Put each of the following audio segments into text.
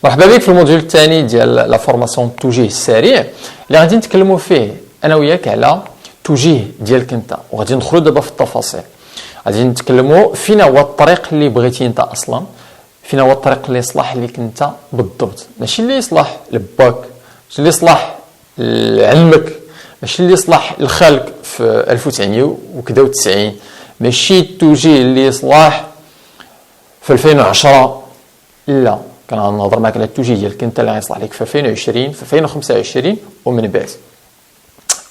مرحبا بك في الموديول الثاني ديال لا فورماسيون التوجيه السريع اللي غادي نتكلموا فيه انا وياك على التوجيه ديالك انت، وغادي ندخلوا دابا في التفاصيل. غادي نتكلموا فين هو الطريق اللي بغيتي انت اصلا، فين هو الطريق اللي يصلح لك انت بالضبط، ماشي اللي يصلح لباك، ماشي اللي يصلح لعمك، ماشي اللي يصلح لخالك في 1990، ماشي التوجيه اللي يصلح في 2010، لا، كنهضر معك على التوجيه ديالك انت اللي غيصلح لك في 2020 في 2025 ومن بعد.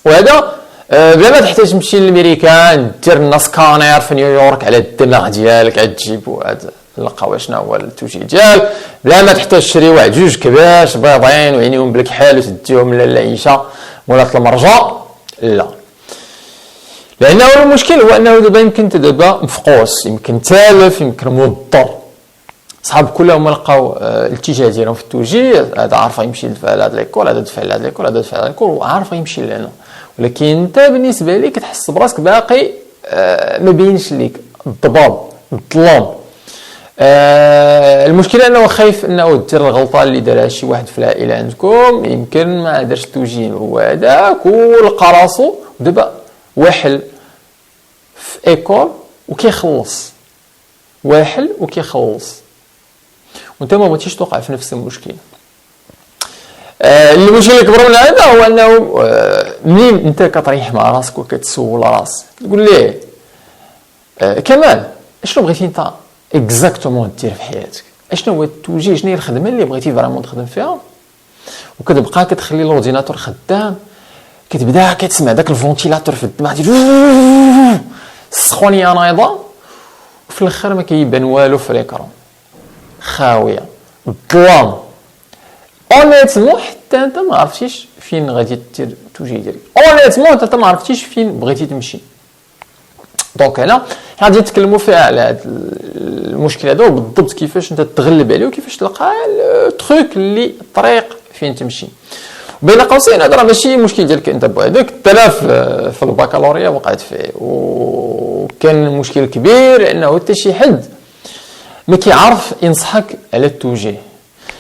وهذا بلا ما تحتاج تمشي للميريكان دير لنا سكانير في نيويورك على الدماغ ديالك عاد تجيب عاد نلقاو شنو هو التوجيه ديالك، بلا ما تحتاج تشري واحد جوج كباش بيضين وعينيهم بالكحال وتديهم للعيشه مولات المرجا، لا. لانه المشكل هو انه دابا يمكن انت دابا مفقوس، يمكن تالف، يمكن مضطر. صحاب كلهم لقاو الاتجاه ديالهم في التوجيه، هذا عارف يمشي يدفع لهاد ليكول، هذا دفع لهاد ليكول، هذا دفع لهاد ليكول، وعارف يمشي لهنا، ولكن انت بالنسبه لك كتحس براسك باقي ما بينش ليك الضباب الظلام. المشكله انه خايف انه دير الغلطه اللي دارها شي واحد في العائله عندكم، يمكن ما دارش التوجيه هو هذاك ولقى راسو دابا واحل في ايكول وكيخلص، واحل وكيخلص، وانت ما بغيتيش توقع في نفس المشكل. المشكل الكبر من هذا هو انه منين انت كطريح مع راسك وكتسول راسك تقول ليه كمال اشنو بغيتي انت اكزاكتومون دير في حياتك، اشنو هو التوجيه، شنو هي الخدمه اللي بغيتي فريمون تخدم فيها، وكتبقى كتخلي الاورديناتور خدام، كتبدا كتسمع داك الفونتيلاتور في الدماغ ديال السخونيه نايضه، وفي الاخر ما كيبان والو في ليكرون، خاويه الظلام. اونيتمون حتى انت ما عرفتيش فين غادي دير التوجيه ديالك، اونيتمون انت ما عرفتيش فين بغيتي تمشي. دونك هنا غادي نتكلموا فيها على هذا المشكل هذا وبالضبط كيفاش انت تغلب عليه وكيفاش تلقى التروك اللي الطريق فين تمشي. بين قوسين هذا راه ماشي مشكل ديالك انت بوحدك، التلاف في البكالوريا وقعت فيه، وكان مشكل كبير انه حتى شي حد ما كيعرف ينصحك على التوجيه،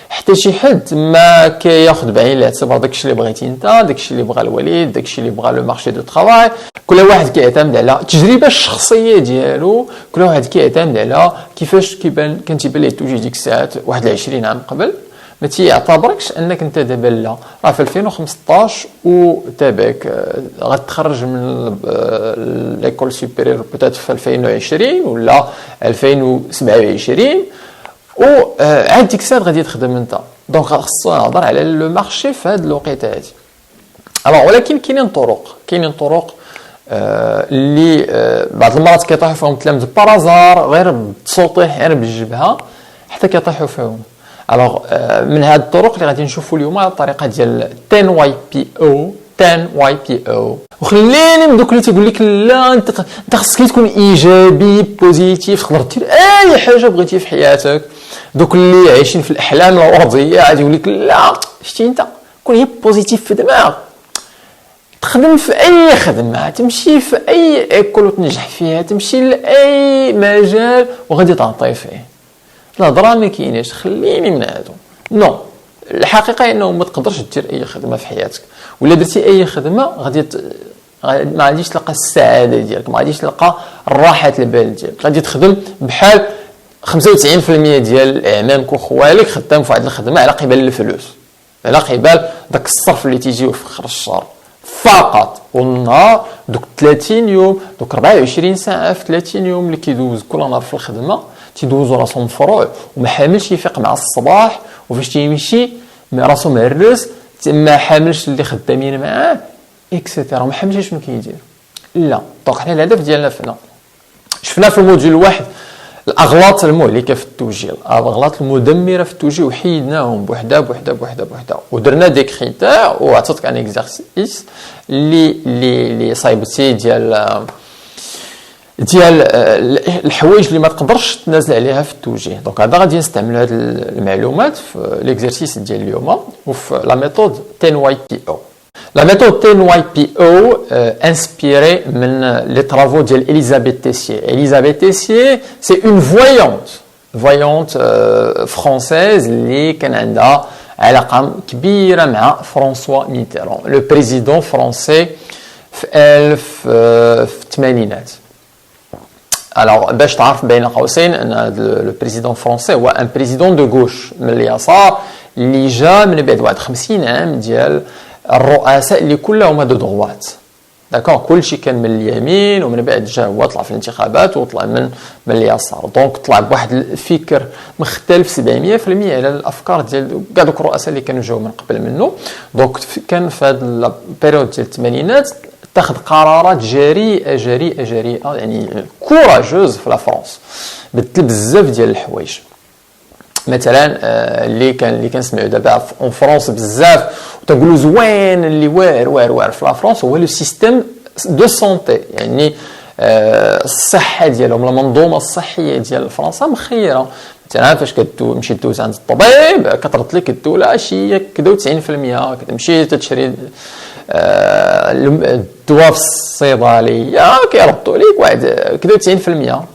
حتى شي حد ما كياخذ بعين الاعتبار داكشي اللي بغيتي انت، داكشي اللي بغى الوالد، داكشي اللي بغى لو مارشي دو طرافاي. كل واحد كيعتمد على التجربه الشخصيه ديالو، كل واحد كيعتمد على كيفاش كان تيبان ليه التوجيه ديك الساعات 21 عام قبل. ما تيعتبركش انك انت دابا لا، راه في 2015 وتابعك غتخرج من ليكول سوبيريور بوتيت في 2020 ولا 2027، وعاد ديك الساعه غادي تخدم انت. دونك خصنا نهضر على لو مارشي في هذه الوقيته هذه. الوغ ولكن كاينين طرق اللي بعض المرات كيطيحوا فيهم التلاميذ بارازار، غير بالتسطيح غير بالجبهه حتى كيطيحوا فيهم. الوغ من هاد الطرق اللي غادي نشوفوا اليوم الطريقه ديال 10 واي بي او 10 واي بي او. وخليني من دوك اللي تيقول لك لا انت خصك تكون ايجابي بوزيتيف، تقدر دير اي حاجه بغيتي في حياتك. دوك اللي عايشين في الاحلام الورديه غادي يقول لك لا شتي انت كون هي بوزيتيف في دماغ، تخدم في اي خدمه، تمشي في اي ايكول وتنجح فيها، تمشي لاي مجال وغادي تعطي فيه. الهضره ما كايناش، خليني من هادو. نو، الحقيقه انه ما تقدرش دير اي خدمه في حياتك، ولا درتي اي خدمه ما غاديش تلقى السعاده ديالك، ما غاديش تلقى الراحه البال ديالك. غادي تخدم بحال 95% ديال اعمامك وخوالك خدام في واحد الخدمه على قبال الفلوس، على قبال داك الصرف اللي تيجيو في اخر الشهر فقط. والنهار دوك 30 يوم دوك 24 ساعه في 30 يوم اللي كيدوز كل نهار في الخدمه تيدوزو راسهم فروع، وما حاملش يفيق مع الصباح، وفاش تيمشي راسو مهرس، ما حاملش اللي خدامين معاه اكسيتيرا، ما حاملش شنو كيدير. لا، دونك حنا الهدف ديالنا شفنا في الموديول الواحد الاغلاط المهلكه في التوجيه، الاغلاط المدمره في التوجيه، وحيدناهم بوحده بوحده بوحده بوحده، ودرنا دي كريتير وعطيتك ان اكزرسيس اللي صايبتي ديال الحوايج اللي ما تقدرش تنازل عليها في التوجيه. دونك هذا غادي نستعملوا هذه المعلومات في ليكزرسيس ديال اليوم وفي لا ميثود 10 واي بي او. La méthode 10YPO inspirée من les travaux d'Elisabeth Tessier. Elisabeth Tessier, c'est une voyante. فويونت فرونسيز اللي كان عندها علاقه كبيره مع فرانسوا ميتيرون لو بريزيدون فرونسي في الثمانينات. الوغ باش تعرف بين قوسين ان لو بريزيدون فرونسي هو ان بريزيدون دو غوش من اليسار اللي جا من بعد واحد 50 عام ديال الرؤساء اللي كلهم دو دغوات. داكور كلشي كان من اليمين ومن بعد جا هو طلع في الانتخابات وطلع من اليسار. دونك طلع بواحد الفكر مختلف 700% على الافكار ديال كاع دوك الرؤساء اللي كانوا جاو من قبل منه. دونك كان في هذا البيريود ديال الثمانينات اتخذ قرارات جريئه جريئه جريئه يعني كوراجوز في لا فرنسا، بدل بزاف ديال الحوايج. مثلا اللي كنسمعوا دابا في فرنسا بزاف وتقولوا زوين اللي واعر في لا فرنسا هو لو سيستيم دو سونتي، يعني الصحه ديالهم المنظومه الصحيه ديال فرنسا مخيره. مثلا فاش كتمشي دوز عند الطبيب كترد لك الدوله شي كدا 90%، كتمشي تشري الدواء في الصيدليه كيردوا لك واحد كدا 90%.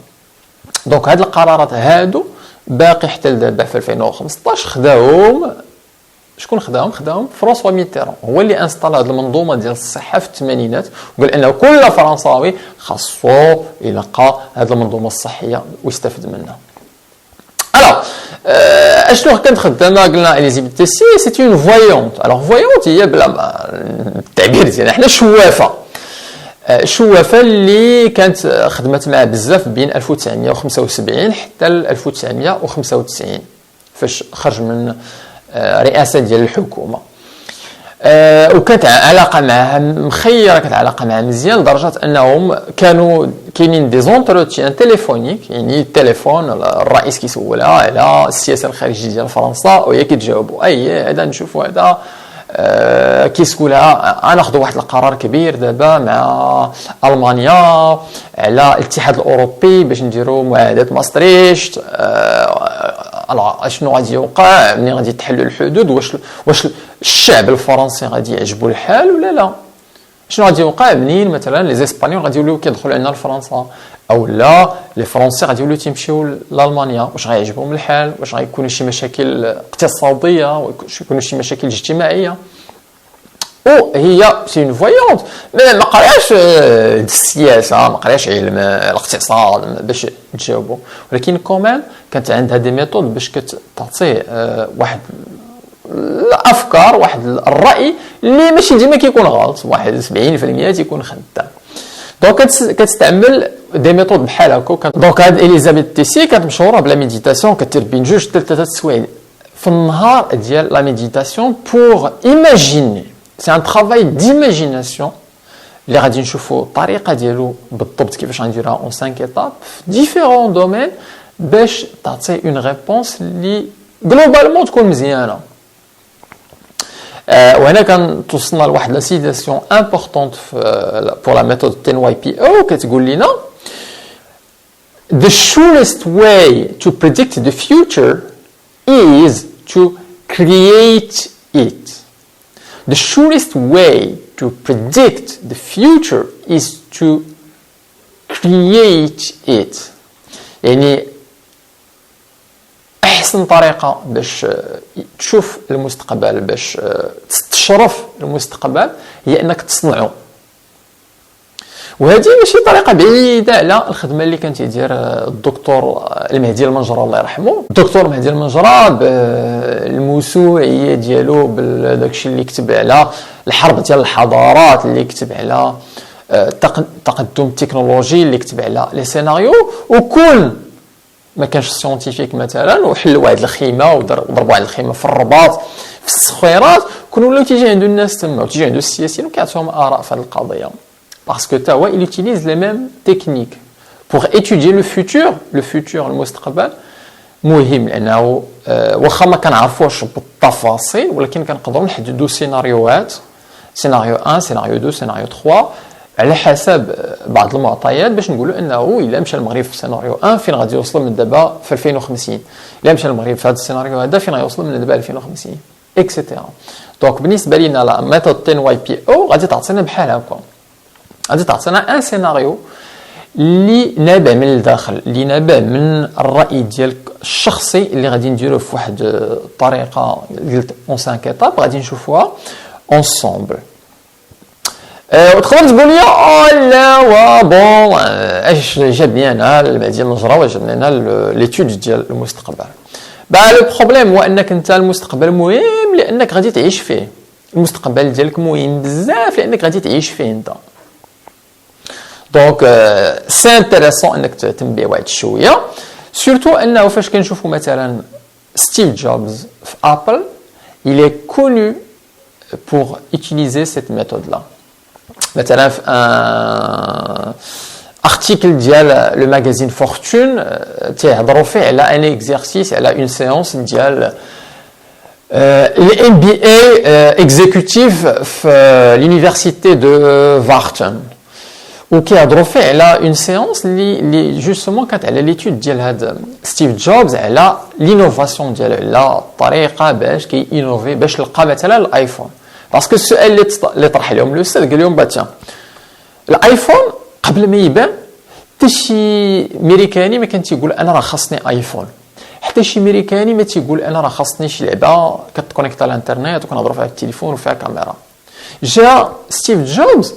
دونك هاد القرارات هادو باقي حتى لدابا في 2015 خداهم شكون خداهم فرانسوا ميتيرون، هو اللي انستال هذه المنظومه ديال الصحه في الثمانينات وقال انه كل فرنساوي خاصو يلقى هذه المنظومه الصحيه ويستافد منها. الوغ اشنو كانت خدامه؟ قلنا اليزابيث تيسي سي اون فويونت. الوغ فويونت هي بلا التعبير ديالنا حنا شوافه اللي كانت خدمت معاه بزاف بين 1975 حتى 1995 فاش خرج من رئاسه ديال الحكومه. وكانت علاقه معها مخيره، كانت علاقه معها مزيان لدرجه انهم كانوا كاينين دي زونتروتيان تليفونيك، يعني التليفون الرئيس كيسولها على السياسه الخارجيه ديال فرنسا وهي كتجاوبوا هذا نشوفوا هذا كيسولها غناخذوا واحد القرار كبير دابا مع المانيا على الاتحاد الاوروبي باش نديروا معاهده ماستريشت. اشنو غادي يوقع ملي غادي تحلوا الحدود؟ واش الشعب الفرنسي غادي يعجبو الحال ولا لا؟ شنو غادي يوقع منين مثلا لي زيسبانيول غادي يوليو كيدخلوا عندنا لفرنسا او لا لي فرونسي غادي يوليو تيمشيو لالمانيا؟ واش غيعجبهم الحال؟ واش غيكونوا شي مشاكل اقتصاديه؟ واش يكونوا شي مشاكل اجتماعيه؟ هي سي اون فويونت ما قراش السياسه، ما قراش علم الاقتصاد باش تجاوبوا، ولكن كومان كانت عندها دي ميثود باش كتعطي واحد الافكار واحد الراي اللي ماشي ديما كيكون غلط، واحد 70% تيكون خدام. دونك كتستعمل دي ميثود بحال هكا. دونك هاد اليزابيث تيسي كانت مشهوره بلا ميديتاسيون، كدير بين 2 حتى 3 سوايع في النهار ديال لا ميديتاسيون بور ايماجيني. سي ان ترافاي ديماجيناسيون اللي غادي نشوفوا الطريقه ديالو بالضبط كيفاش غنديرها اون 5 ايتاب في ديفيرون دومين باش تعطي اون ريبونس اللي جلوبالمون تكون مزيانه. وهنا كنتوصلنا لواحد لا سيتاسيون امبورطونت بور لا ميثود TNYPO كتقول لنا The surest way to predict the future is to create it. The surest way to predict the future is to create it. يعني أحسن طريقة باش تشوف المستقبل، باش تستشرف المستقبل، هي أنك تصنعه. وهذه ماشي طريقة بعيدة على الخدمة اللي كان تيدير الدكتور المهدي المنجرة الله يرحمه. الدكتور المهدي المنجرة بالموسوعية ديالو بداكشي اللي كتب على الحرب ديال الحضارات، اللي كتب على التقدم التكنولوجي، اللي كتب على لي سيناريو، وكل ما كانش سيونتيفيك مثلا وحل واحد الخيمه وضرب واحد الخيمه في الرباط في الصخيرات، كون ولاو تيجي عندو الناس تما وتيجي عندو السياسيين وكيعطيهم اراء في هذه القضيه. باسكو تا هو il utilise les mêmes techniques pour étudier le futur المستقبل. مهم لانه واخا ما كنعرفوش بالتفاصيل ولكن كنقدروا نحددوا سيناريوهات، سيناريو 1 سيناريو 2 سيناريو 3 على حسب بعض المعطيات باش نقولوا انه الا مشى المغرب في سيناريو 1 فين غادي يوصل من دابا في 2050، الا مشى المغرب في هذا السيناريو هذا فين غيوصل من دابا 2050 اكسيتيرا. دونك بالنسبه لينا لا ميثود TNYPO غادي تعطينا بحال هكا، غادي تعطينا ان سيناريو اللي نابع من الداخل، اللي نابع من الراي ديال الشخصي اللي غادي نديروه في واحد الطريقه قلت اون 5 ايتاب غادي نشوفوها اونسومبل. وتقدر تقول لي لا بون اش جابني انا ديال النجره واش جابني انا ليتود ديال المستقبل. لو بروبليم هو انك انت المستقبل مهم لانك غادي تعيش فيه. المستقبل ديالك مهم بزاف لانك غادي تعيش فيه انت. دونك سي انتريسون انك تهتم به واحد شويه، سورتو انه فاش كنشوفوا مثلا ستيف جوبز في ابل il est connu pour utiliser cette méthode là. مثلا في ان ارتيكل ديال لو ماغازين فورتون تيهضروا فيه على ان اكزرسيس على اون سيونس ديال لي ام بي اي اكزيكوتيف في لونيفرسيتي دو فارتون، وكيهضروا فيه على اون سيونس اللي جوستومون كانت على ليتود ديال هذا ستيف جوبز على لينوفاسيون ديالو، على الطريقه باش كينوفي باش لقى مثلا الايفون. باسكو السؤال اللي طرح لهم الاستاذ قال لهم باتيا الايفون قبل ما يبان حتى شي ميريكاني ما كان تيقول انا راه خاصني ايفون، حتى شي ميريكاني ما تيقول انا راه خاصني شي لعبه كتكونيكت على الانترنت وكنهضروا فيها التليفون وفيها كاميرا. جا ستيف جوبز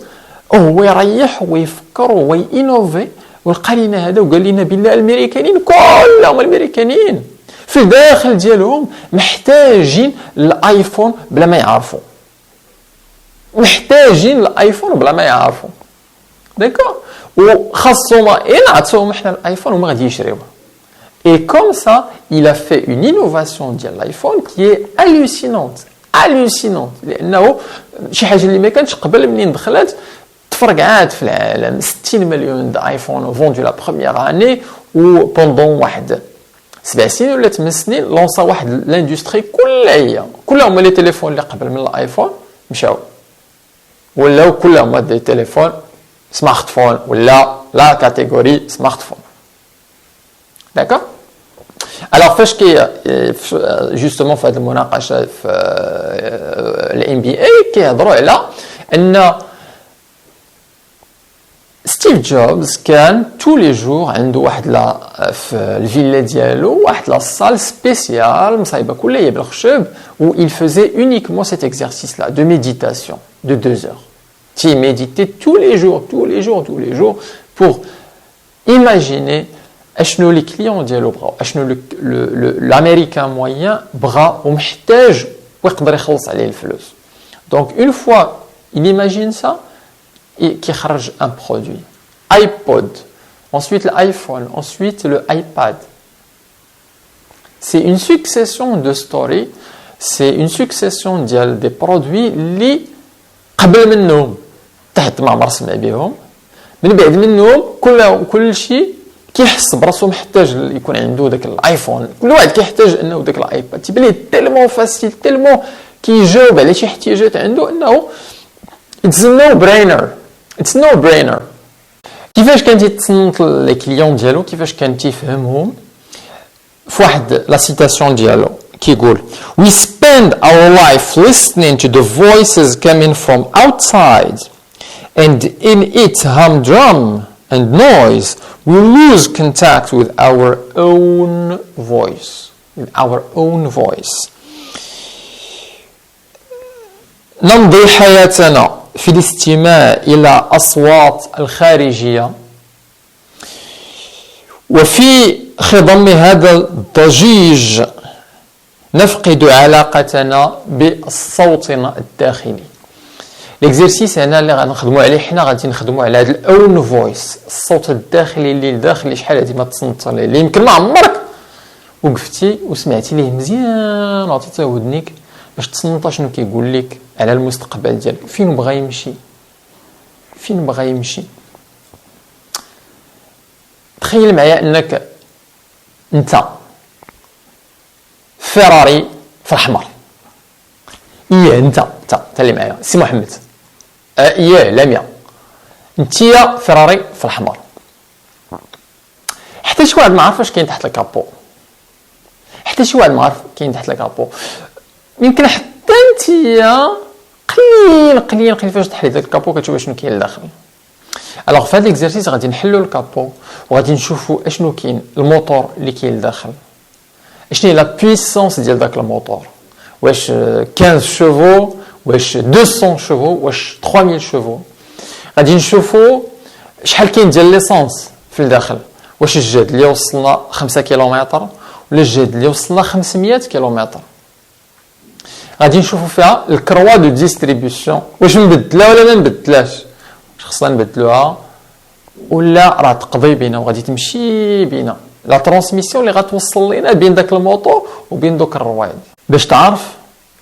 وهو يريح ويفكر وينوفي ولقى لنا هذا وقال لنا بالله الميريكانيين كلهم الميريكانيين في الداخل ديالهم محتاجين الايفون بلا ما يعرفوا، محتاجين الايفون بلا ما يعرفوا داكور، وخاصهم ينعطوهم حنا الايفون وما غادي يشريوه. Et comme ça, il a fait une innovation ديال الايفون qui est hallucinante لانه شي حاجه اللي ما كانتش قبل منين دخلت تفرقعات في العالم. 60 مليون ايفون فوندو لا بروميير اني و بوندون واحد 7 سنين ولا 8 سنين لونصا واحد لاندستري كلهم لي تليفون اللي قبل من الايفون مشاو ولاو كلهم دي تليفون سمارت فون ولا لا كاتيجوري سمارت فون داكور. Alors فاش كي جوستومون في هذه المناقشه في الام بي اي كيهضروا على ان ستيف جوبز كان تو لي جور عنده واحد لا في الفيلا ديالو واحد لا صال سبيسيال مصايبه كلها هي بالخشب و il faisait uniquement cet exercice là de méditation de 2 heures. Il méditait tous les jours pour imaginer اشنو لي كليون ديالو بغاو، اشنو l'américain moyen بغا ومحتاج ويقدر يخلص عليه الفلوس. Donc une fois il imagine ça كيخرج un produit iPod, ensuite l'iPhone, ensuite le iPad. C'est une succession de stories, c'est une succession ديال des produits اللي قبل منهم تحت ما عمر سمع بهم، من بعد منهم كل شيء كيحس براسو محتاج يكون عنده داك الايفون. كل واحد كيحتاج انه داك الايباد تيبان ليه تيلمون فاسيل تيلمون كيجاوب على شي احتياجات عنده انه اتس نو برينر. كيفاش كان تيتصنت لي كليون ديالو، كيفاش كان تيفهمهم؟ في واحد لا سيتاسيون ديالو كيقول we spend our life listening to the voices coming from outside and in its humdrum and noise we lose contact with our own voice. نمضي حياتنا في الاستماع إلى أصوات الخارجية وفي خضم هذا الضجيج نفقد علاقتنا بصوتنا الداخلي. ليكزيرسيس هنا اللي غنخدموا عليه حنا غادي نخدموا على هذا الاون فويس، الصوت الداخلي اللي لداخل شحال هادي ما تصنت عليه، اللي يمكن ما عمرك وقفتي وسمعتي ليه مزيان وعطيتيه ودنيك باش تصنت شنو كيقول لك على المستقبل ديالك، فين بغا يمشي. تخيل معايا انك انت فيراري في الحمر، انت اللي معايا سي محمد، لاميا انتيا فيراري في الحمر، حتى شي واحد ما عارف واش كاين تحت الكابو، يمكن حتى انتيا قليل فاش تحلي داك الكابو كتشوف شنو كاين لداخل. الوغ في هذا ليكزيرسيس غادي نحلوا الكابو وغادي نشوفوا اشنو كاين، الموتور اللي كاين لداخل شنو هي لا بويسونس ديال داك الموتور؟ واش 15 شوفو، واش 200 شوفو، واش 3000 شوفو؟ غادي نشوفوا شحال كاين ديال ليسانس في الداخل، واش الجهد اللي وصلنا 5 كيلومتر ولا الجهد اللي وصلنا 500 كيلومتر. غادي نشوفوا فيها الكروا دو ديستريبيسيون، واش نبدلها ولا ما نبدلهاش، واش خصنا نبدلوها ولا راه تقضي بينا وغادي تمشي بينا لا ترانسميسيون اللي غتوصل لينا بين داك الموتور وبين دوك الروايد، باش تعرف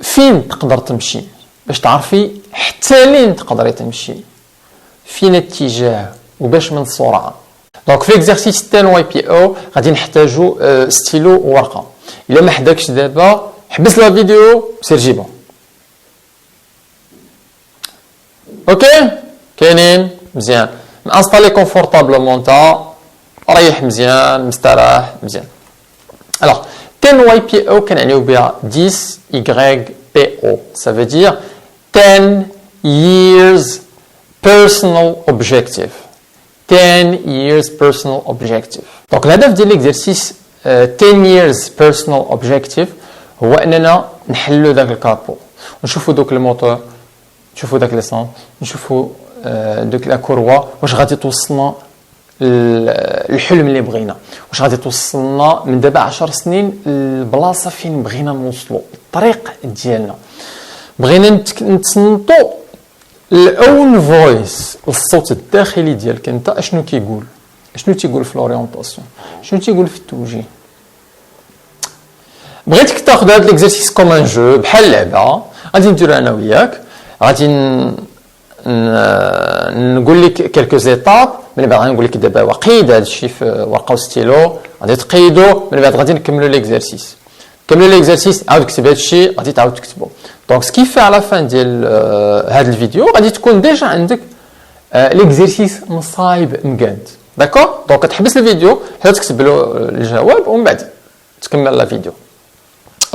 فين تقدر تمشي، باش تعرفي حتى لين تقدري تمشي، فين الاتجاه وباش من السرعه. دونك في اكزرسيس تاع واي بي او غادي نحتاجو ستيلو وورقه. الا ما حداكش دابا حبس لا فيديو سير جيبها. اوكي كاينين مزيان، انستالي كونفورطابلمون نتا، ريح مزيان مستراح مزيان. الوغ تن واي بي او كنعنيو بها 10 y بي او، ça veut dire 10 years personal objective. 10 years personal objective. دونك الهدف ديال ليكزرسيس 10 years personal objective هو اننا نحلو داك الكابو ونشوفوا دوك الموتور، نشوفوا داك ليسونس، نشوفوا دوك لا كوروا واش غادي توصلنا الحلم اللي بغينا، واش غادي توصلنا من دابا 10 سنين البلاصه فين بغينا نوصلوا، الطريق ديالنا. بغينا نتصنتو الاون فويس، الصوت الداخلي ديالك انت اشنو كيقول، اشنو تيقول في لورينطاسيون، شنو تيقول في التوجيه. بغيتك تاخذ هذا ليكزرسيس كوم ان جو، بحال لعبه غادي نديرو انا وياك، غادي نقول لك كلكو زيتاب، من بعد غنقول لك دابا قيد هذا الشيء في ورقه وستيلو، غادي تقيدو، من بعد غادي نكملو ليكزرسيس. كملوا ليكزرسيس، عاود كتب هذا الشيء غادي تعاود تكتبو. دونك سكيفي على فان ديال هذا الفيديو غادي تكون ديجا عندك ليكزرسيس مصايب مقاد، داكور. دونك تحبس الفيديو حتى تكتب له الجواب ومن بعد تكمل لا فيديو.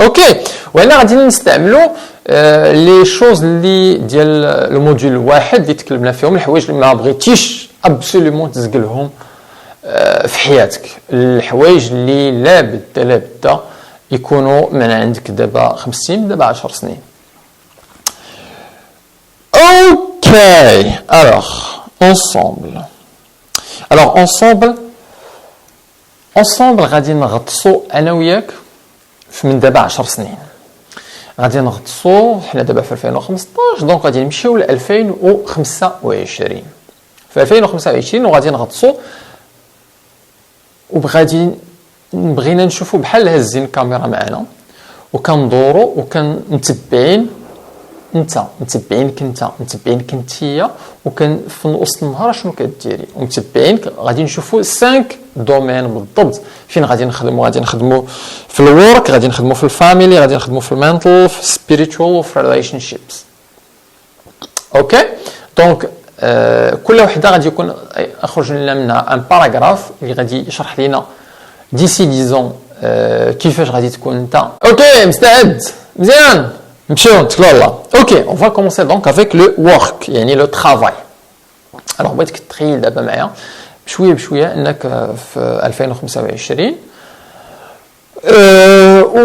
اوكي، وهنا غادي نستعملوا لي شوز اللي ديال الموديول الواحد اللي تكلمنا فيهم، الحوايج اللي ما بغيتيش ابسوليومون تزقلهم في حياتك، الحوايج اللي لا بد يكونوا من عندك دابا 5 سنين، دابا 10 سنين. اوكي alors ensemble غادي نغطسوا انا وياك من دابا 10 سنين، غادي نغطسوا حنا دابا في 2015، دونك غادي نمشيو ل 2025. في 2025 وغادي نغطسوا وبغادي بغينا نشوفوا بحال هازين الكاميرا معنا وكندوروا وكنتبعين انت، متبعينك انت، متبعينك انتيا، وكان في وسط النهار شنو كديري، ومتبعينك غادي نشوفوا 5 دومين بالضبط فين غادي نخدموا. غادي نخدموا في الورك، غادي نخدموا في الفاميلي، غادي نخدموا في المنتل، في السبيريتوال وفي الريليشن شيبس. اوكي دونك كل وحده غادي يكون اخرج لنا منها ان باراغراف اللي غادي يشرح لنا ديسي ديزون كيفاش غادي تكون انت. اوكي مستعد مزيان، نمشيو نتكلوا الله. اوكي اون فا كومونسي دونك افيك لو ورك، يعني لو ترافاي. الوغ بغيتك تخيل دابا معايا بشويه بشويه انك في 2025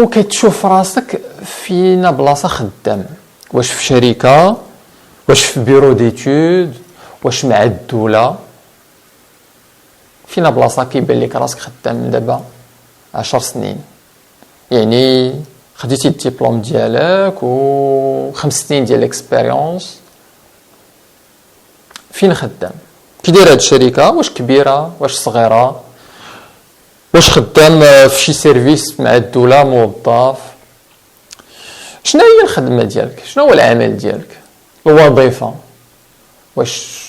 وكتشوف راسك فينا بلاصه خدام، واش في شركه، واش في بيرو ديتود، واش مع الدوله، فينا بلاصه كيبان لك راسك خدام من دابا 10 سنين. يعني خديتي الدبلوم ديالك و5 سنين ديال الاكسبيريونس، فين خدام؟ كي داير هاد الشركه، واش كبيره واش صغيره، واش خدام في شي سيرفيس مع الدوله موظف، شنو هي الخدمه ديالك، شنو هو العمل ديالك، الوظيفه، واش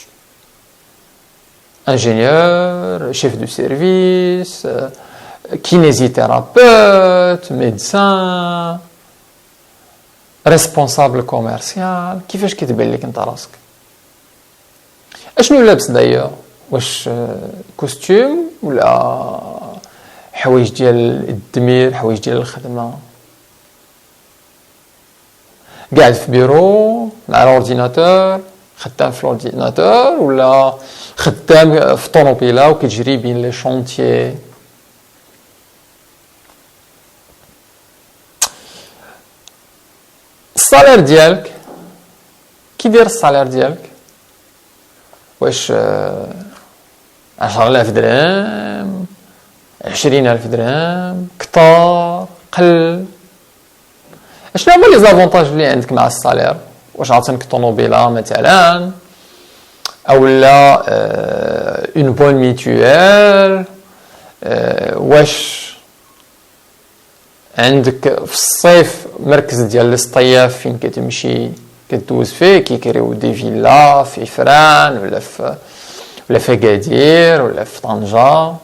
انجينيور، شيف دو سيرفيس، كينيزيثيرابيوت، ميدسان، ريسبونسابل كوميرسيال، كيفاش كتبان لك انت راسك؟ اشنو لابس داير، واش كوستيم ولا حوايج ديال الدمير، حوايج ديال الخدمه، قاعد في بيرو مع الاورديناتور، خدام في الاورديناتور، ولا خدام في طوموبيله وكتجري بين لي شونتيي. الصالير ديالك كي داير الصالير ديالك؟ واش 10,000 درهم، 20,000 درهم، كتار، قل؟ اشنو هما لي زافونتاج اللي عندك مع الصالير؟ واش عاطينك طوموبيله مثلا، اولا اون بون ميتويال، واش عندك في الصيف مركز ديال الاصطياف فين كتمشي كدوز فيه كيكريو دي فيلا في فران ولا في اكادير ولا في طنجة.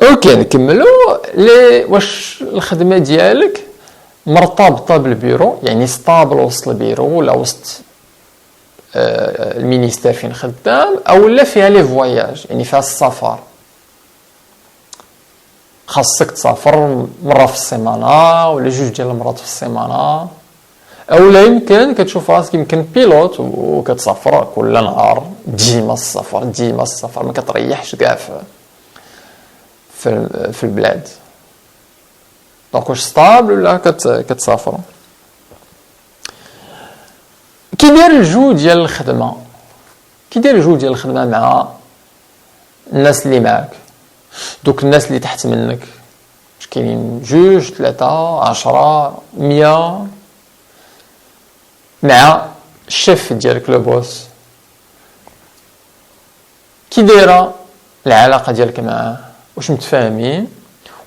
اوكي نكملو. واش الخدمه ديالك مرتبطه بالبيرو، يعني ستابل وسط البيرو ولا وسط المينيستير فين خدام، او لا فيها لي فواياج يعني فيها السفر، خاصك تسافر مره في السيمانه ولا جوج ديال المرات في السيمانه، او لا يمكن كتشوف راسك يمكن بيلوت وكتسافر كل نهار، ديما السفر ما كتريحش كاع في البلاد. دونك واش ستابل ولا كتسافر؟ كي داير الجو ديال الخدمه؟ مع الناس اللي معاك، دوك الناس اللي تحت منك، واش كاينين 2 3 10 100 مع الشيف ديالك لو بوس؟ كي دايره العلاقه ديالك معاه؟ واش متفاهمين؟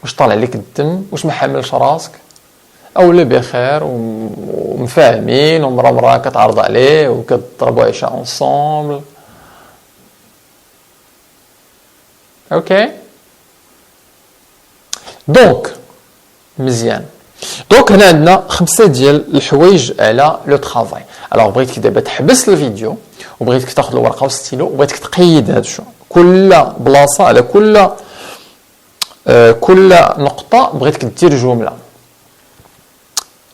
واش طالع لك الدم؟ واش ما حاملش راسك؟ اولا بخير ومفاهمين ومره كتعرض عليه وكتضربوا عشاء اونصومبل؟ اوكي دونك مزيان. دونك هنا عندنا 5 ديال الحوايج على لو طرافاي. الوغ بغيتك دابا تحبس الفيديو وبغيتك تاخذ الورقه والستيلو وبغيتك تقيد هذا الشيء، كل بلاصه على كل نقطه بغيتك دير جمله.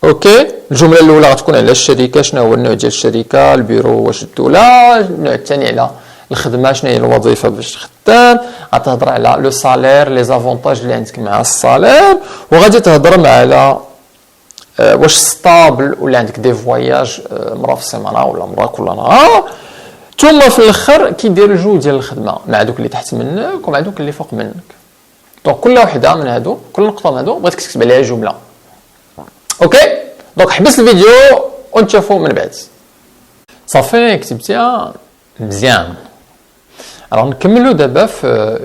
اوكي الجمله الاولى غتكون على الشركه، شنو هو النوع ديال الشركه، البيرو واش الدوله، النوع الثاني على الخدمه شنو هي الوظيفه باش تخدم، غتهضر على لو سالير لي زافونتاج اللي عندك مع السالير، وغادي تهضر على واش ستابل ولا عندك دي فواياج مره في السيمانه ولا مره كل نهار. ثم في الاخر كيدير الجو ديال الخدمه مع دوك اللي تحت منك ومع دوك اللي فوق منك. دونك كل وحده من هادو، كل نقطه من هادو بغيتك تكتب عليها جمله. اوكي دونك حبس الفيديو ونشوفو من بعد. صافي كتبتيها مزيان. الوغ نكملو دابا في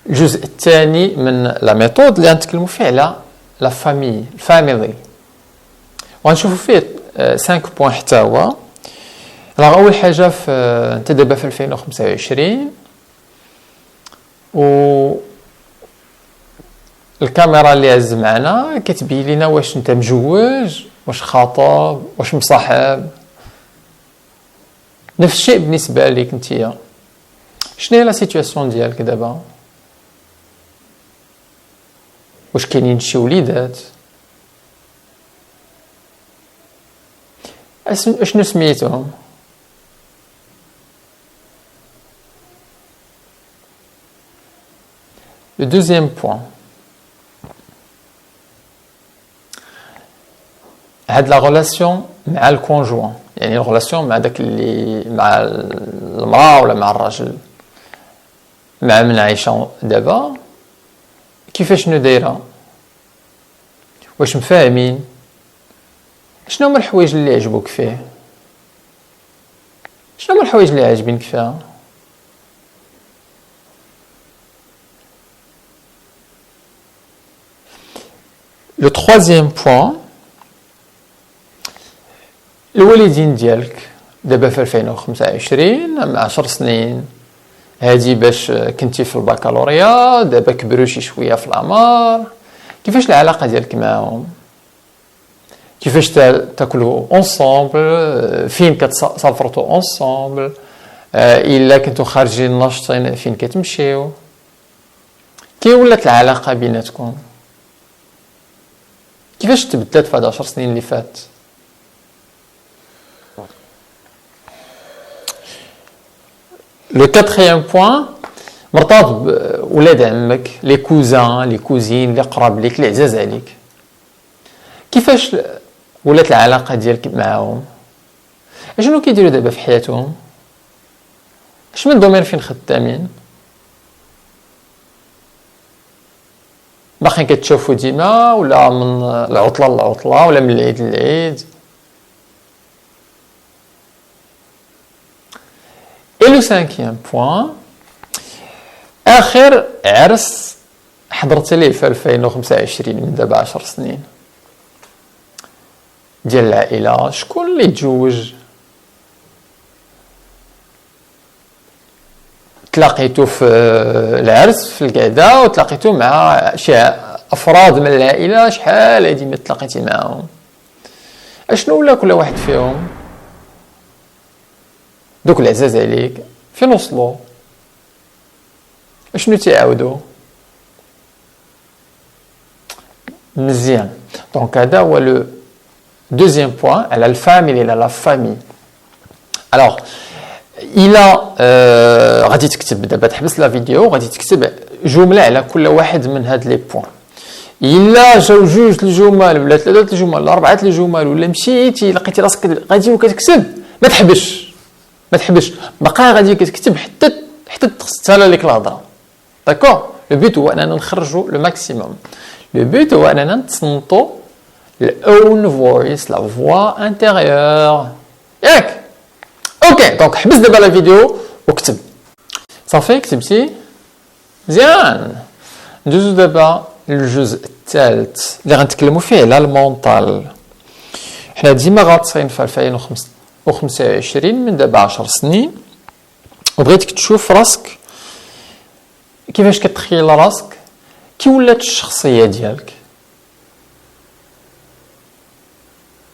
الجزء الثاني من لا ميثود اللي غنتكلمو فيه على لا فاميلي، وغنشوفو فيه 5 بوين حتى هو. الوغ اول حاجه انت دابا في 2025 و الكاميرا اللي عز معنا كتبين لينا واش انت مجوج، واش خاطب، واش مصاحب. نفس الشيء بالنسبه ليك نتيا، شنو هي لا سيتوياسيون ديالك دابا؟ واش كاينين شي وليدات؟ اشنو سميتهم؟ Le deuxième point, هاد لا غولاسيون مع الكونجوان، يعني الغولاسيون مع داك اللي مع المراه ولا مع الراجل مع من عايشه دابا، كيفاش شنو دايره؟ واش مفاهمين؟ شنو هما الحوايج اللي عجبوك فيه؟ شنو هما الحوايج اللي عاجبينك فيها؟ لو troisième point، الوالدين ديالك دابا في 2025 مع 10 سنين هادي باش كنتي في البكالوريا، دابا كبروا شي شويه في العمر، كيفاش العلاقه ديالك معاهم؟ كيفاش تاكلوا اونصومبل؟ فين كتسافروا اونصومبل؟ الا كنتو خارجين ناشطين فين كتمشيو؟ كي ولات العلاقه بيناتكم؟ كيفاش تبدلات في هاد 10 سنين اللي فات؟ Le quatrième point, مرتبط بولاد عمك، لي كوزان لي كوزين لي قراب ليك لي عزاز عليك، كيفاش ولات العلاقه ديالك معاهم؟ اشنو كيديروا دابا في حياتهم؟ اش من دومين فين خدامين؟ باقيين كتشوفوا ديما ولا من العطله للعطله ولا من العيد للعيد؟ Et le cinquième point, آخر عرس حضرت ليه في 2025 من دابا 10 سنين ديال العائلة، شكون اللي تزوج؟ تلاقيتو في العرس في القعدة وتلاقيتو مع شي أفراد من العائلة، شحال هادي ما تلاقيتي معاهم؟ اشنو ولا كل واحد فيهم؟ دوك العزاز عليك فين وصلوا؟ اشنو تيعاودوا؟ مزيان. دونك هذا هو لو دوزيام بوين على الفاميلي، على لا فامي. الوغ الى غادي تكتب دابا، تحبس لا فيديو غادي تكتب جمله على كل واحد من هاد لي بوين. الا جاو جوج الجمل ولا ثلاثه الجمل ولا اربعه الجمل ولا مشيتي لقيتي راسك غادي وكتكتب، ما تحبش بقى غادي كتكتب حتى تسالى لك الهضره. داكور. لو بوت هو اننا نخرجوا لو ماكسيموم، لو بوت هو اننا نتصنتوا الاون فويس، لا فوا انتيريور، ياك؟ اوكي. دونك حبس دابا لا فيديو وكتب. صافي كتبتي؟ مزيان. ندوزو دابا للجزء الثالث اللي غنتكلموا فيه على المونطال. حنا ديما غاطسين في 2025 من دابا 10 سنين، وبغيتك تشوف راسك كيفاش كتخيل راسك كي ولات الشخصيه ديالك.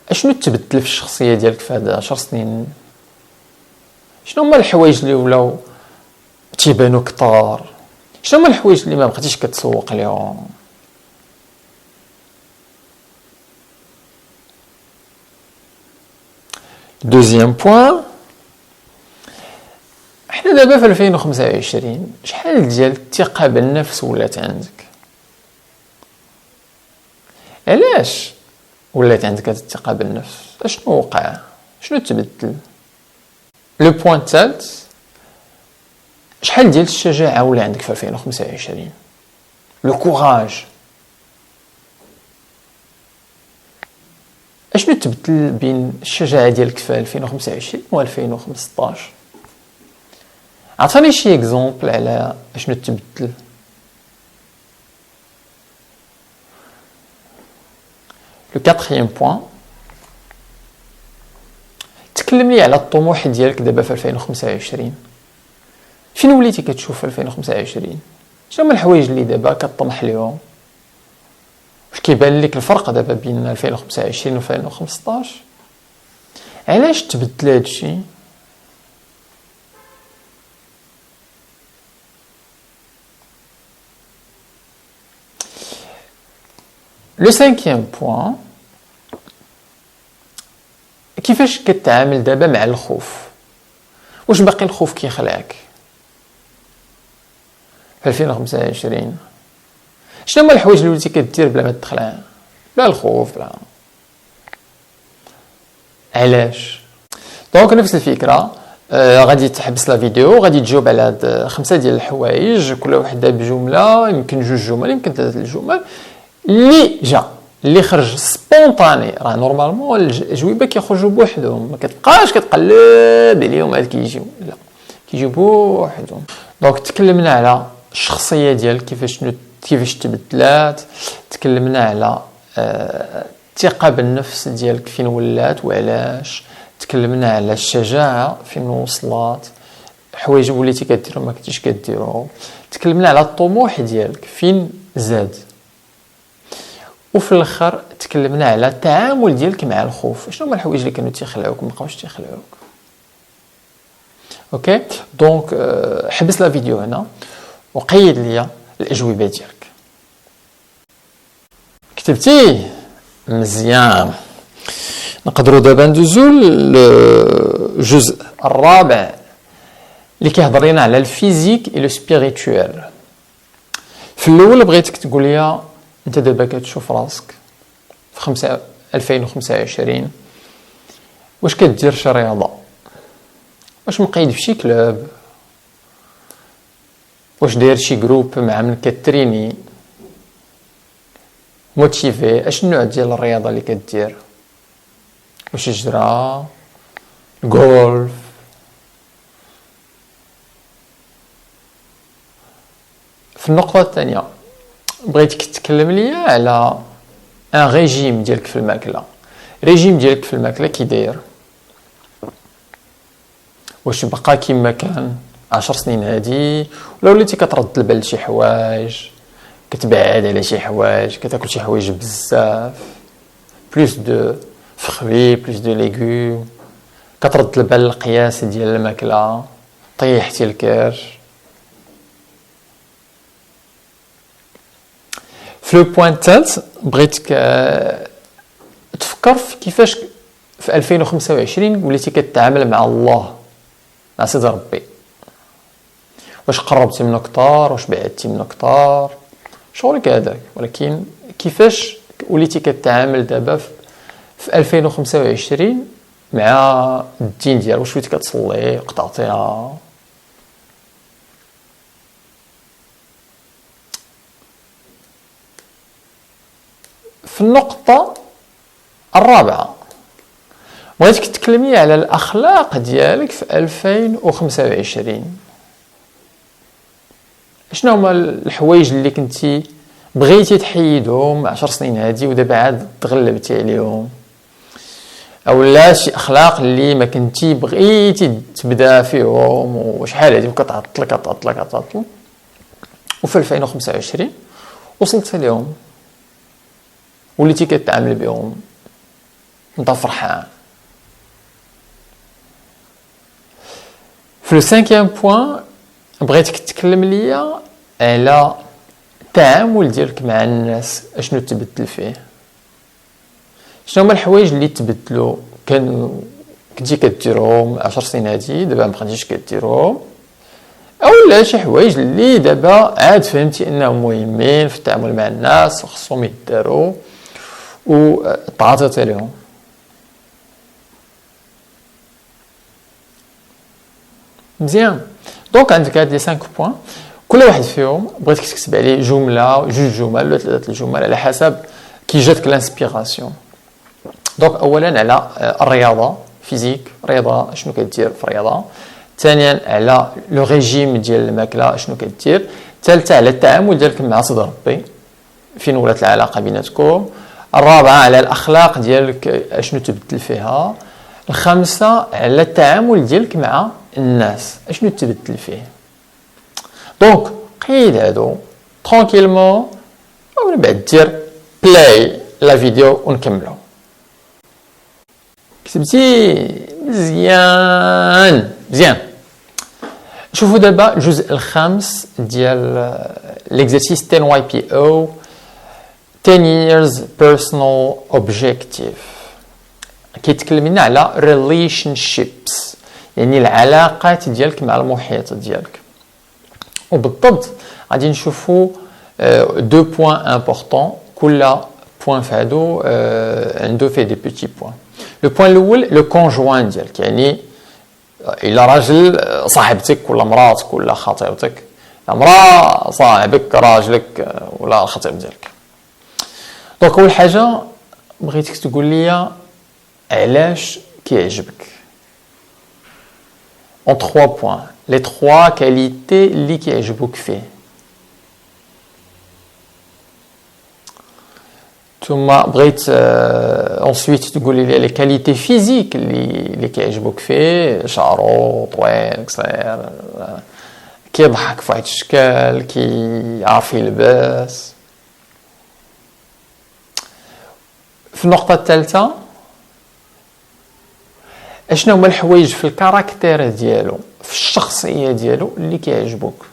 اشنو تبدل في الشخصيه ديالك في هاد 10 سنين؟ شنو هما الحوايج اللي ولاو تيبانو كتار؟ شنو هما الحوايج اللي ما بقيتيش كتسوق ليهم؟ دوزيام بوين، حنا دابا في 2025 شحال ديال الثقه بالنفس ولات عندك؟ علاش ولات عندك هاد الثقه بالنفس؟ اشنو وقع؟ شنو تبدل؟ لو بوين الثالث، شحال ديال الشجاعه ولا عندك في 2025؟ لو كوراج. اشنو تبدل بين الشجاعه ديالك في 2025 و 2015؟ عطاني شي اكزومبل على اشنو تبدل. لو كاتريام بوين، تكلم لي على الطموح ديالك دابا في 2025. فين وليتي كتشوف في 2025؟ شنو هما الحوايج اللي دابا كطمح ليهم؟ واش كيبان لك الفرق دابا بين 2025 و 2015؟ علاش تبدل هادشي؟ لو سانكيام بوين، كيفاش كتعامل دابا مع الخوف؟ واش باقي الخوف كيخلعك في 2025؟ شنو هما الحوايج اللي وليتي كدير بلا ما تخلع؟ بلا الخوف بلا. علاش؟ دونك نفس الفكره. غادي تحبس لا فيديو، غادي تجاوب على هاد 5 ديال الحوايج، كل وحده بجمله، يمكن 2 جمل، يمكن 3 الجمل اللي جا اللي خرج سبونطاني. راه نورمالمون الجويبه كيخرجوا بوحدهم، ما كتبقاش كتقلب عليهم عاد كيجيو، لا كيجيو بوحدهم. دونك تكلمنا على الشخصيه ديالك كيفاش تبدلات، تكلمنا على الثقه بالنفس ديالك فين ولات وعلاش، تكلمنا على الشجاعه فين وصلات، حوايج وليتي كديرهم ما كنتيش كديرهم، تكلمنا على الطموح ديالك فين زاد، وفي الاخر تكلمنا على التعامل ديالك مع الخوف. شنو هما الحوايج اللي كانوا تيخلعوك ما بقاوش تيخلعوك؟ اوكي. دونك حبس لا فيديو هنا وقيد ليا الاجوبه ديالك. كتبتي؟ مزيان. نقدروا دابا ندوزو للجزء الرابع اللي كيهضر لنا على الفيزيك اي لو سبيريتوال. في الاول بغيتك تقول لي انت دابا كتشوف راسك في 2025 واش كدير شي رياضه، واش مقيد في شي كلوب، واش داير شي جروب مع من كتريني موتيفي، اش النوع ديال الرياضه اللي كدير، واش الجرا، الجولف. في النقطه الثانيه بغيتك تتكلم لي على ان ريجيم ديالك في الماكله. ريجيم ديالك في الماكله كي داير، واش بقى كيما كان 10 سنين هادي، ولا وليتي كترد البال لشي حوايج، كتبعد على شي حوايج، كتاكل شي حوايج بزاف، بلوس دو فخوي، بلوس دو ليغوم، كترد البال القياس ديال الماكله، طيحتي الكرش. في لو بوين الثالث بغيتك تفكر في كيفاش في 2025 وليتي كتعامل مع الله، مع سيدي ربي. واش قربتي منو كتار، واش بعدتي منو كتار، شغلك هذاك. ولكن كيفاش وليتي كتعامل دابا في 2025 مع الدين ديالك، واش وليتي كتصلي، قطعتيها. في النقطة الرابعة بغيتك تكلمي على الأخلاق ديالك في 2025. شنو هما الحوايج اللي كنتي بغيتي تحيدهم 10 سنين هادي ودابا عاد تغلبتي عليهم، او لا شي اخلاق اللي ما كنتي بغيتي تبدا فيهم وشحال هادي كتعطل وفي 2025 وصلت ليهم وليتي كتعامل بهم انت فرحان. في الخامسيام بوين بغيتك تتكلم ليا على التعامل ديالك مع الناس، اشنو تبدل فيه، شنو هما الحوايج اللي تبدلوا كنتي كديرهم 10 سنين هادي دابا ما بقيتيش كديرهم، او لا شي حوايج اللي دابا عاد فهمتي انهم مهمين في التعامل مع الناس وخصهم يداروا وتعاطيتي لهم. مزيان. دونك عندك هاد لي 5 بوين، كل واحد فيهم بغيتك تكتب عليه جمله، جوج جمل ولا 3 الجمل على حسب كي جاتك الانسبيراسيون. دونك اولا على الرياضه، فيزيك، رياضه شنو كدير في الرياضه. ثانيا على لو ريجيم ديال الماكله شنو كدير. ثالثا على التعامل ديالك مع سيدي ربي، فين ولات العلاقه بيناتكم. الرابعه على الاخلاق ديالك اشنو تبدل فيها. الخامسه على التعامل ديالك مع الناس اشنو تبدل فيه. دونك قيد هادو ترانكيلمون ومن بعد دير بلاي لا فيديو ونكملو. كتبتي مزيان مزيان. شوفوا دابا الجزء الخامس ديال ليكزرسيس 10 واي بي او 10 years personal objective. كيتكلم لنا على relationships، يعني العلاقات ديالك مع المحيط ديالك. وبالضبط غادي نشوفوا دو بوين امبورطون، كل بوين في هادو عنده فيه دي بيتي بوين. لو بوين الاول لو كونجوان ديالك، يعني الا راجل صاحبتك ولا مراتك ولا خطيبتك، امراه صاحبك راجلك ولا الخطيب ديالك. دونك اول حاجه بغيتك تقول لي علاش كيعجبك. en 3 points les 3 qualités اللي كيعجبوك فيه. ثم بغيت ensuite تقول لي les qualités physiques اللي كيعجبوك فيه، شعرو طويل قصير، كيضحك في واحد الشكل، كيعرف يلبس. في النقطه الثالثه اشنو هما الحوايج في الكاركتير ديالو، في الشخصيه ديالو اللي كيعجبوك.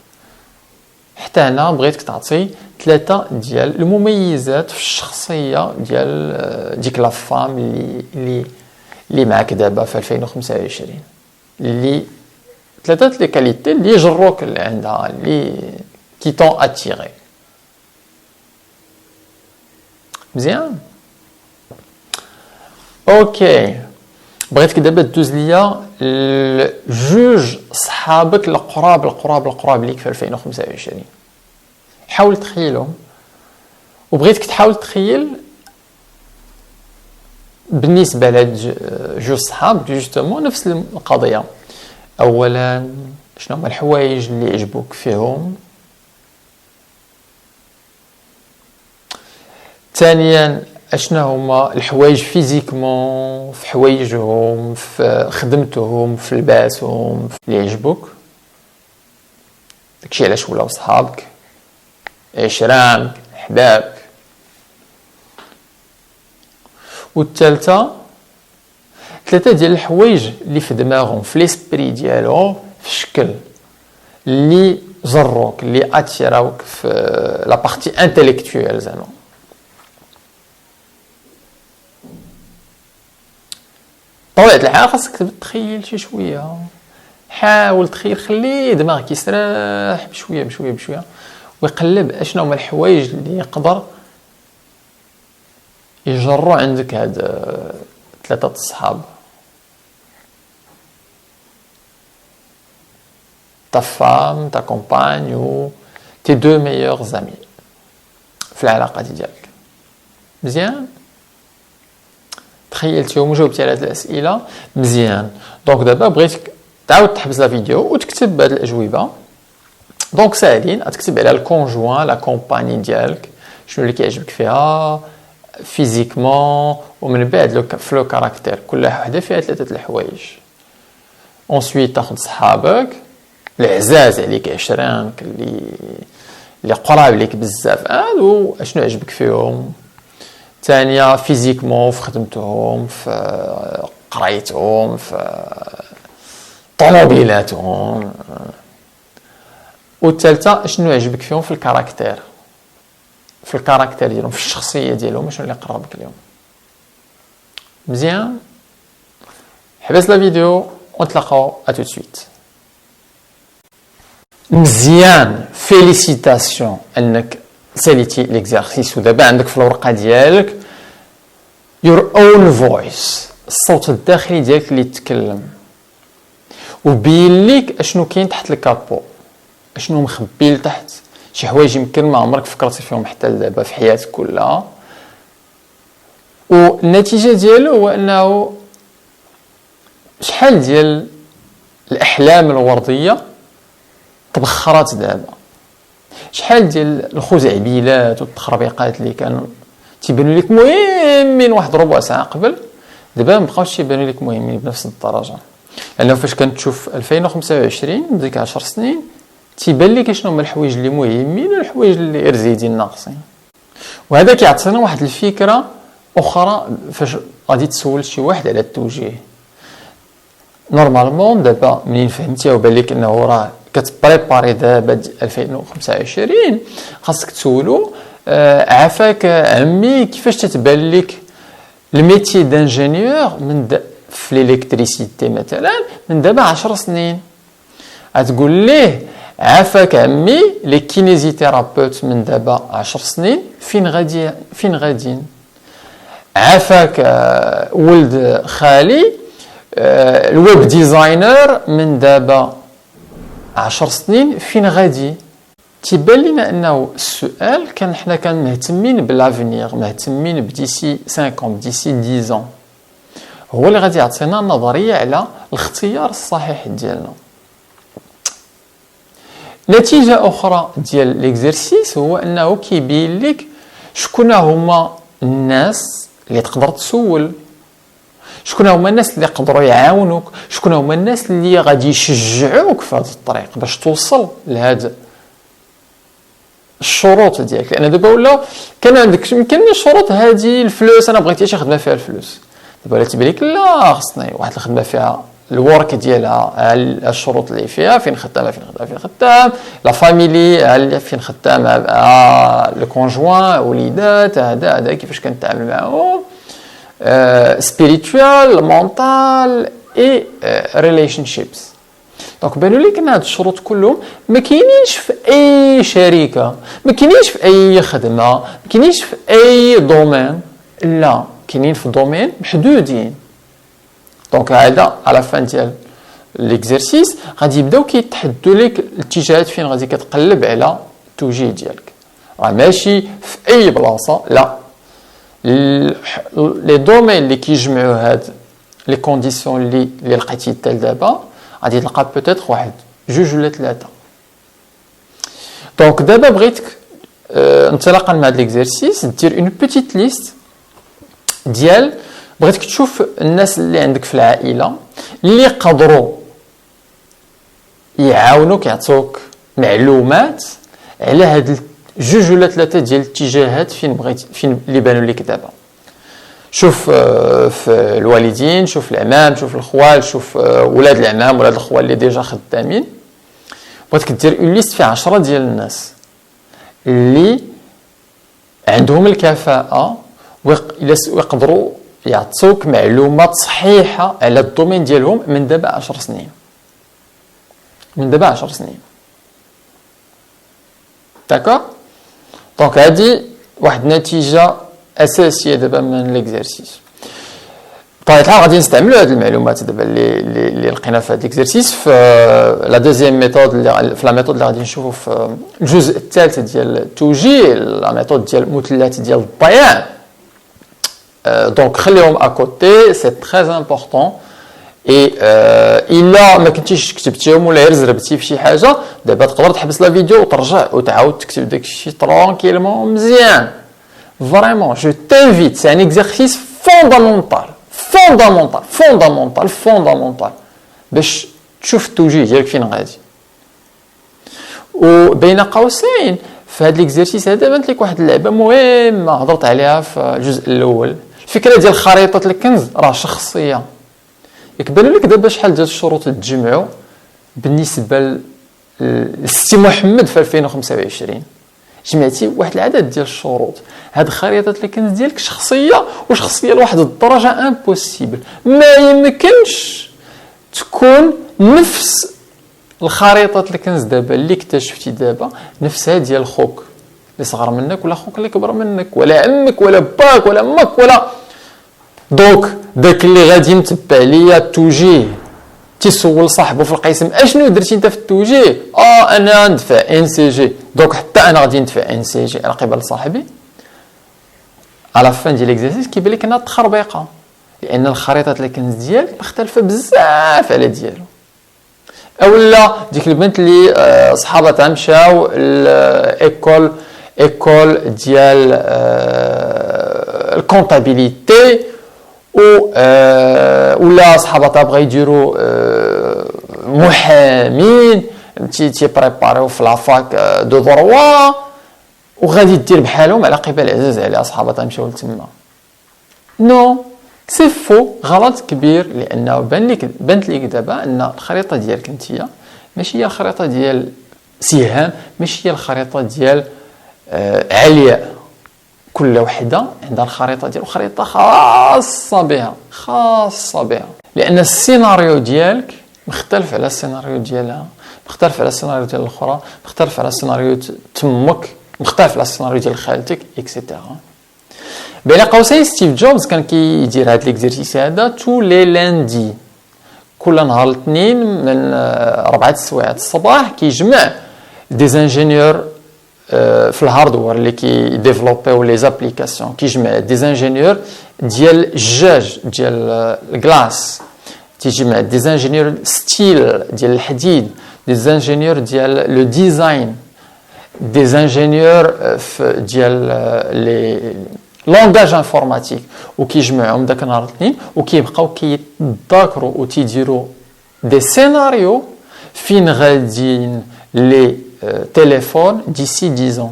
حتى هنا بغيتك تعطي 3 ديال المميزات في الشخصيه ديال ديك لا فام اللي معك دابا في 2025 اللي ثلاثه لي كاليتي اللي يجروك اللي عندها اللي كي طون اتيري. مزيان اوكي. بغيتك دابا دوز ليا جوج صحابك القراب ليك في 2025. حاول تخيلهم، وبغيتك تحاول تخيل بالنسبه لهاد جوج صحاب جوستومون نفس القضيه. اولا شنو هما الحوايج اللي يعجبوك فيهم، ثانيا اشنا هما الحوايج فيزيكمون في حوايجهم في خدمتهم في لباسهم اللي يعجبوك، داكشي علاش ولاو صحابك عشرانك احبابك. والثالثه ثلاثه ديال الحوايج اللي في دماغهم في ليسبري ديالهم في الشكل اللي جروك اللي اتيراوك في لا بارتي انتيليكتويال زعما. طبيعة الحال خاصك تخيل شي شويه، حاول تخيل، خلي دماغك يسرح بشويه ويقلب اشنو هما الحوايج اللي يقدر يجروا عندك هاد ثلاثه الصحاب. ta femme, ta compagne ou tes deux meilleurs amis في العلاقه ديالك. مزيان تخيلتيهم وجاوبتي على هاد الاسئله مزيان. دونك دابا بغيتك تعاود تحبس لا فيديو وتكتب هاد الاجوبه. دونك ساهلين، غتكتب على الكونجوان لا كومباني ديالك شنو اللي كيعجبك فيها فيزيكمون، ومن بعد في لو كاركتير كل وحده فيها ثلاثه الحوايج. اونسويت تاخذ صحابك العزاز عليك عشرانك اللي قراب ليك بزاف هادو اشنو عجبك فيهم. ثانيه فيزيكمون في خدمتهم في قرايتهم في طوموبيلاتهم. والثالثه شنو عجبك فيهم في الكاركتير، في الكاركتير ديالهم في الشخصيه ديالهم شنو اللي قربك اليوم. مزيان حبس لا فيديو ونتلاقاو ا تو سويت. مزيان فيليسيتاسيون انك ساليتي ليكزارسيس. ودابا عندك في الورقه ديالك your own voice، الصوت الداخلي ديالك اللي يتكلم وبين ليك اشنو كاين تحت الكابو، اشنو مخبي لتحت، شي حوايج يمكن ما عمرك فكرتي فيهم حتى دابا في حياتك كلها. والنتيجه ديالو هو انه شحال ديال الاحلام الورديه تبخرات دابا، شحال ديال الخزعبيلات والتخربيقات اللي كانوا تيبانوا لك مهمين واحد ربع ساعه قبل دابا ما بقاوش تيبانوا لك مهمين بنفس الدرجه. لانه فاش كنتشوف 2025 بديك 10 سنين تيبان لك شنو هما الحوايج اللي مهمين والحوايج اللي رزيدين ناقصين. وهذا كيعطينا واحد الفكره اخرى فاش غادي تسول شي واحد على التوجيه. نورمالمون دابا منين فهمتي وبان لك انه راه كتبريباري دابا 2025 خاصك تسولو عافاك عمي كيفاش تتبان لك الميتي دانجينيور من في الالكتريسيتي مثلا من دابا 10 سنين. غتقول ليه عافاك عمي لي كينيزيثيرابوت من دابا 10 سنين فين غاديين. عافاك ولد خالي الويب ديزاينر من دابا 10 سنين فين غادي. تيبان لنا انه السؤال كان حنا مهتمين بالافنيغ، مهتمين بديسي 50 ديسي 10 هو اللي غادي يعطينا نظريه على الاختيار الصحيح ديالنا. نتيجه اخرى ديال ليكزرسيس هو انه كيبين لك شكون هما الناس اللي تقدر تسول، شكون هما الناس اللي يقدروا يعاونوك، شكون هما الناس اللي غادي يشجعوك في هذا الطريق باش توصل لهذا الشروط ديالك. لان دابا ولا كان عندك يمكن شروط هذه الفلوس انا بغيت شي خدمه فيها الفلوس، دابا ولا تيبان لك لا خصني واحد الخدمه فيها الورك ديالها الشروط اللي فيها فين خدام لا فاميلي فين خدام لو كونجوان وليدات هذا كيفاش كنتعامل معاهم spiritual, mental et relationships. دونك بانوا لك ان هاد الشروط كلهم ما كاينينش في اي شركه، ما كاينينش في اي خدمه، ما كاينينش في اي دومين، لا كاينين في دومين محدودين. دونك هذا على فان ديال ليكزرسيس غادي يبداو كيتحدوا لك الاتجاهات فين غادي كتقلب على التوجيه ديالك، راه ماشي في اي بلاصه، لا لي دومين اللي كيجمعوا هاد لي كونديسيون اللي لقيتي حتى دابا غادي تلقى بوتيتر واحد جوج ولا ثلاثه. دونك دابا بغيتك انطلاقا من هاد ليكزرسيس دير اون بوتيت ليست ديال، بغيتك تشوف الناس اللي عندك في العائله اللي يقدروا يعاونوك يعطوك معلومات على هاد جوج ولا ثلاثه ديال الاتجاهات فين بغيتي، فين اللي بانوا لك دابا. شوف في الوالدين، شوف العمام، شوف الخوال، شوف ولاد العمام ولاد الخوال اللي ديجا خدامين. بغيتك دير اون ليست فيها 10 ديال الناس اللي عندهم الكفاءه ويقدروا يعطوك معلومات صحيحه على الدومين ديالهم من دابا 10 سنين، من دابا 10 سنين. داكوغ؟ دونك هذه واحد النتيجه اساسيه دابا من ليكزرسيس. بطبيعه الحال غادي نستعملوا هذه المعلومات دابا اللي لقينا في هذا ليكزرسيس في لا دوزيام ميثود، اللي في لا ميثود اللي غادي نشوفوا في الجزء الثالث ديال التوجيه، لا ميثود ديال المثلثات ديال الضياع. دونك خليهم اكوتي، سي تري امبورطون. اي الا ما كنتيش كتبتيهم ولا غير زربتي في شي حاجه، دابا تقدر تحبس لا فيديو وترجع وتعاود تكتب داك الشيء ترونكيلمون مزيان. فريمون جو تانفيت، سي ان اكزرسيس فوندامونتال فوندامونتال فوندامونتال فوندامونتال باش تشوف التوجيه ديالك فين غادي. وبين قوسين في هذا ليكزرسيس هذا بانت لك واحد اللعبه مهمه هضرت عليها في الجزء الاول. الفكره ديال خريطه الكنز راه شخصيه. يكبر لك دابا شحال ديال الشروط تجمعوا بالنسبه للسي محمد في 2025. جمعتي واحد العدد ديال الشروط. هاد خريطه الكنز ديالك شخصيه، وشخصيه لواحد الدرجه امبوسيبل. ما يمكنش تكون نفس الخريطه الكنز دابا اللي اكتشفتي دابا نفسها ديال خوك اللي صغر منك، ولا خوك اللي كبر منك، ولا عمك ولا باك ولا امك ولا. دوك داك اللي غادي نتبع ليا التوجيه تيسول صاحبه في القسم اشنو درتي انت في التوجيه؟ انا ندفع ان سي جي، دوك حتى انا غادي ندفع ان سي جي على قبل صاحبي. على فان ديال ليكزارسيس كيبان لك انها تخربيقه، لان الخريطه الكنز ديالك مختلفه بزاف على ديالو. اولا ديك البنت اللي صحاباتها مشاو ايكول ديال الكونطابيليتي، ولا صحاباتها بغا يديروا محامين تي بريباريو في لافاك دو دروا، وغادي دير بحالهم على قبال عزاز عليها صحاباتها مشاو لتما. نو سي فو، غلط كبير، لانه بانت ليك دابا ان الخريطه ديالك نتيا ماشي هي الخريطه ديال سهام، ماشي هي الخريطه ديال علياء. كل وحده عندها الخريطه ديالها، خريطه خاصه بها، لان السيناريو ديالك مختلف على السيناريو ديالها، مختلف على السيناريو ديال الاخرى، مختلف على السيناريو تمك، مختلف على السيناريو ديال خالتك اكسيتيرا. بين قوسين ستيف جوبز كان كيدير هذا ليكزرسيس هذا تو لي لاندي، كل نهار الاثنين من 4 السوايع الصباح كيجمع دي انجينيور في الهاردوير اللي كيديفلوبيو لي زابليكاسيون، كيجمع دي انجينيور ديال الجاج ديال الكلاص، تيجمع دي انجينيور ستيل ديال الحديد، دي انجينيور ديال لو ديزاين، دي انجينيور ديال لي لونغاج انفورماتيك، وكيجمعهم داك النهار الاثنين وكيبقاو كيتذاكروا وتيديروا دي سيناريو فين غاديين لي تيليفون ديسي 10 ans،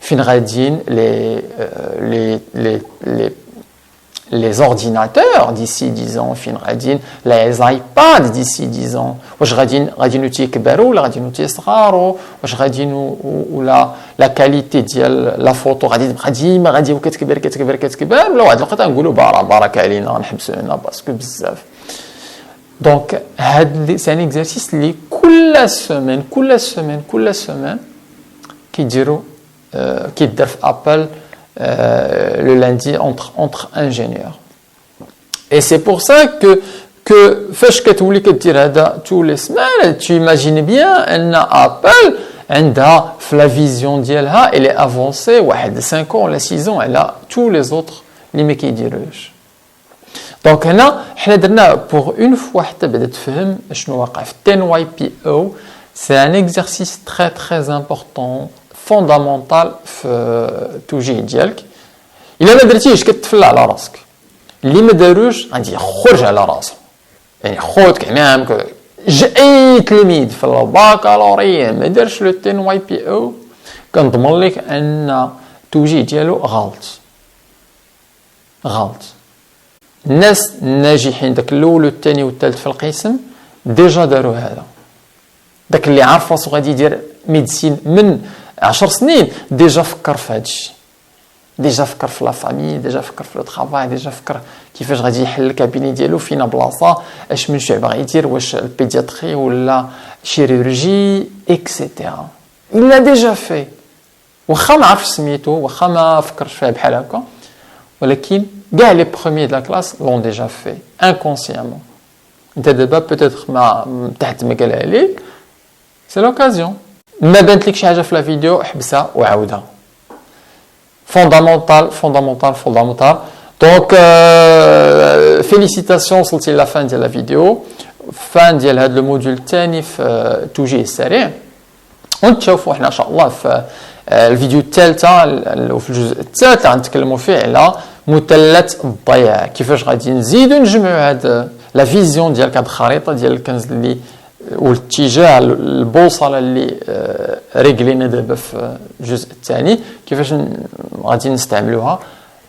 فين غاديين لي زورديناتور ديسي 10 ans، فين غاديين لي ايباد ديسي 10 ans، واش غاديين تيكبروا ولا غاديين تيصغاروا، واش غاديين ولا لا كاليتي ديال لا فوتو غادي تبقى ديما غادي وكتكبر، ولا واحد الوقت نقولوا بارك علينا نحبسوا هنا باسكو بزاف. دونك هاد سي ان اكزرسيس اللي كل سيمين كيديروا كيدار في ابل le lundi entre ingénieurs. Et c'est pour ça que فاش كتولي كدير هذا tous les semaines, tu imagines bien ان ابل عندها في la vision ديالها elle est avancée واحد 5 ans ولا 6 ans elle a tous les autres اللي ما كيديروش. دونك هنا حنا درنا بوغ اون فوا حتى بدات تفهم شنو واقع في 10 YPO. C'est un exercice très important fondamental في التوجيه ديالك. الا ما درتيش كتفلى على راسك. اللي ما داروش غادي يخرج على راسه. يعني خوتك عمامك اي تلميذ في الباكالوريا ما دارش لو 10 YPO كنضمن لك ان التوجيه ديالو غلط. الناس الناجحين داك الاول والثاني والثالث في القسم ديجا داروا هذا. داك اللي عارف راسو غادي يدير ميديسين من 10 سنين ديجا فكر في هذا الشيء، ديجا فكر في لا فامي، ديجا فكر في لو طرافاي، ديجا فكر كيفاش غادي يحل الكابيني ديالو فينا بلاصه، اش من شعب غادي يدير، واش البيدياتري ولا شيرورجي اكسيتيرا. الا ديجا في واخا ما عرفش سميتو واخا ما فكرش فيها بحال هكا، ولكن كاع لي بروميي دو لا كلاس لون ديجا في انكونسيامون. انت دابا بوتيتر ما تحت ما قالها ليك سي لوكازيون. ما بانت لك شي حاجه في لا فيديو احبسها وعاودها. فوندامونتال. دونك فيليسيتاسيون وصلتي لا فان ديال لا فيديو، فان ديال هذا الموديول الثاني في التوجيه السريع. ونتشوفوا احنا ان شاء الله في الفيديو الثالثه وفي الجزء الثالث غنتكلموا فيه على مثلث الضياع، كيفاش غادي نزيدوا نجمعوا هاد لا فيزيون ديال هاد الخريطه ديال الكنز اللي والاتجاه البوصله اللي رجلينا دابا في الجزء الثاني، كيفاش غادي نستعملوها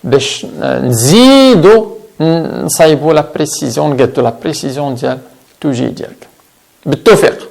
باش نزيدوا نصايبوا لا بريسيزيون، نقادوا لا بريسيزيون ديال التوجيه ديالك. بالتوفيق.